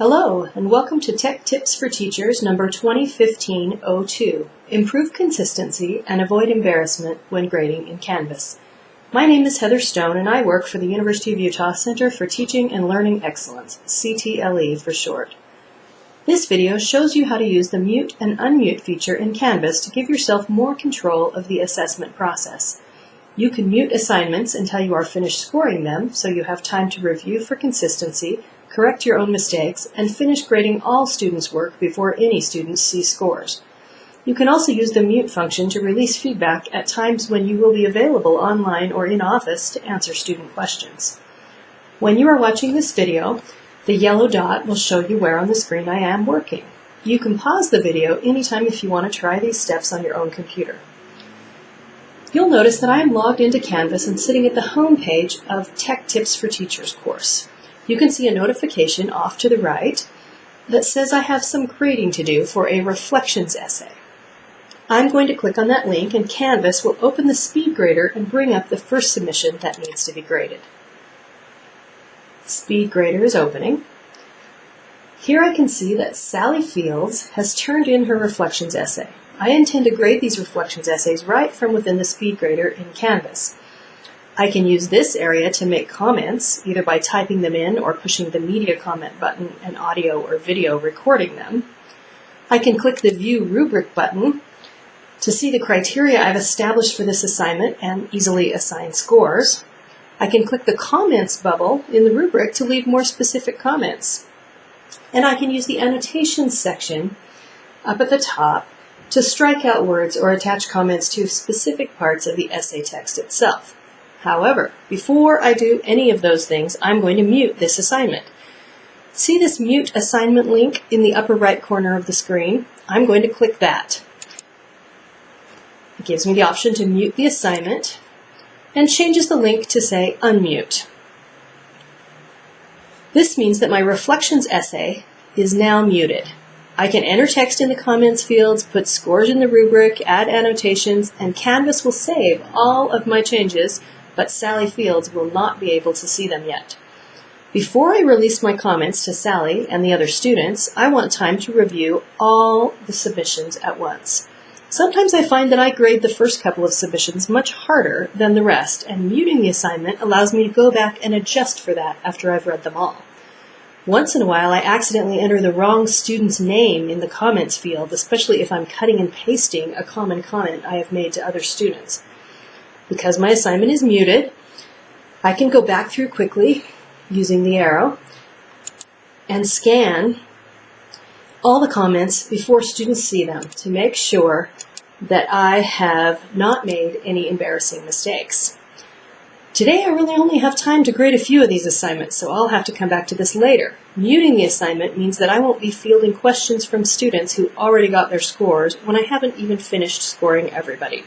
Hello, and welcome to Tech Tips for Teachers number 2015-02, Improve Consistency and Avoid Embarrassment when Grading in Canvas. My name is Heather Stone, and I work for the University of Utah Center for Teaching and Learning Excellence, CTLE for short. This video shows you how to use the mute and unmute feature in Canvas to give yourself more control of the assessment process. You can mute assignments until you are finished scoring them, so you have time to review for consistency, correct your own mistakes, and finish grading all students' work before any students see scores. You can also use the mute function to release feedback at times when you will be available online or in office to answer student questions. When you are watching this video, the yellow dot will show you where on the screen I am working. You can pause the video anytime if you want to try these steps on your own computer. You'll notice that I am logged into Canvas and sitting at the home page of Tech Tips for Teachers course. You can see a notification off to the right that says I have some grading to do for a reflections essay. I'm going to click on that link, and Canvas will open the speed grader and bring up the first submission that needs to be graded. Speed grader is opening. Here I can see that Sally Fields has turned in her reflections essay. I intend to grade these reflections essays right from within the speed grader in Canvas. I can use this area to make comments, either by typing them in or pushing the media comment button and audio or video recording them. I can click the View Rubric button to see the criteria I've established for this assignment and easily assign scores. I can click the Comments bubble in the rubric to leave more specific comments. And I can use the Annotations section up at the top to strike out words or attach comments to specific parts of the essay text itself. However, before I do any of those things, I'm going to mute this assignment. See this mute assignment link in the upper right corner of the screen? I'm going to click that. It gives me the option to mute the assignment and changes the link to say unmute. This means that my reflections essay is now muted. I can enter text in the comments fields, put scores in the rubric, add annotations, and Canvas will save all of my changes, but Sally Fields will not be able to see them yet. Before I release my comments to Sally and the other students, I want time to review all the submissions at once. Sometimes I find that I grade the first couple of submissions much harder than the rest, and muting the assignment allows me to go back and adjust for that after I've read them all. Once in a while, I accidentally enter the wrong student's name in the comments field, especially if I'm cutting and pasting a common comment I have made to other students. Because my assignment is muted, I can go back through quickly using the arrow and scan all the comments before students see them to make sure that I have not made any embarrassing mistakes. Today I really only have time to grade a few of these assignments, so I'll have to come back to this later. Muting the assignment means that I won't be fielding questions from students who already got their scores when I haven't even finished scoring everybody.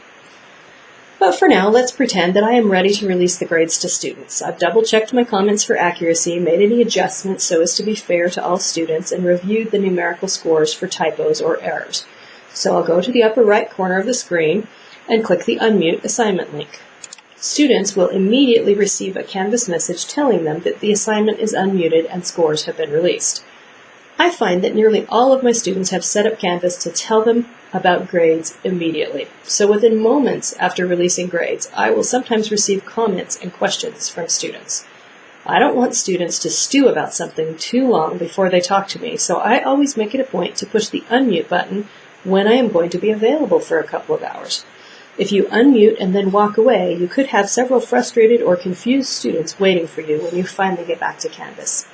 But for now, let's pretend that I am ready to release the grades to students. I've double-checked my comments for accuracy, made any adjustments so as to be fair to all students, and reviewed the numerical scores for typos or errors. So I'll go to the upper right corner of the screen and click the Unmute Assignment link. Students will immediately receive a Canvas message telling them that the assignment is unmuted and scores have been released. I find that nearly all of my students have set up Canvas to tell them about grades immediately. So within moments after releasing grades, I will sometimes receive comments and questions from students. I don't want students to stew about something too long before they talk to me, so I always make it a point to push the unmute button when I am going to be available for a couple of hours. If you unmute and then walk away, you could have several frustrated or confused students waiting for you when you finally get back to Canvas.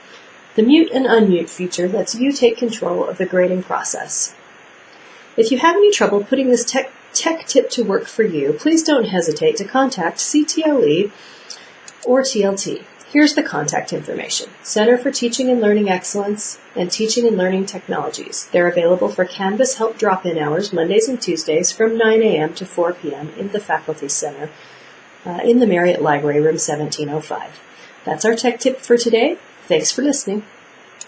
The mute and unmute feature lets you take control of the grading process. If you have any trouble putting this tech tip to work for you, please don't hesitate to contact CTLE or TLT. Here's the contact information: Center for Teaching and Learning Excellence and Teaching and Learning Technologies. They're available for Canvas Help drop-in hours Mondays and Tuesdays from 9 a.m. to 4 p.m. in the Faculty Center in the Marriott Library, room 1705. That's our tech tip for today. Thanks for listening.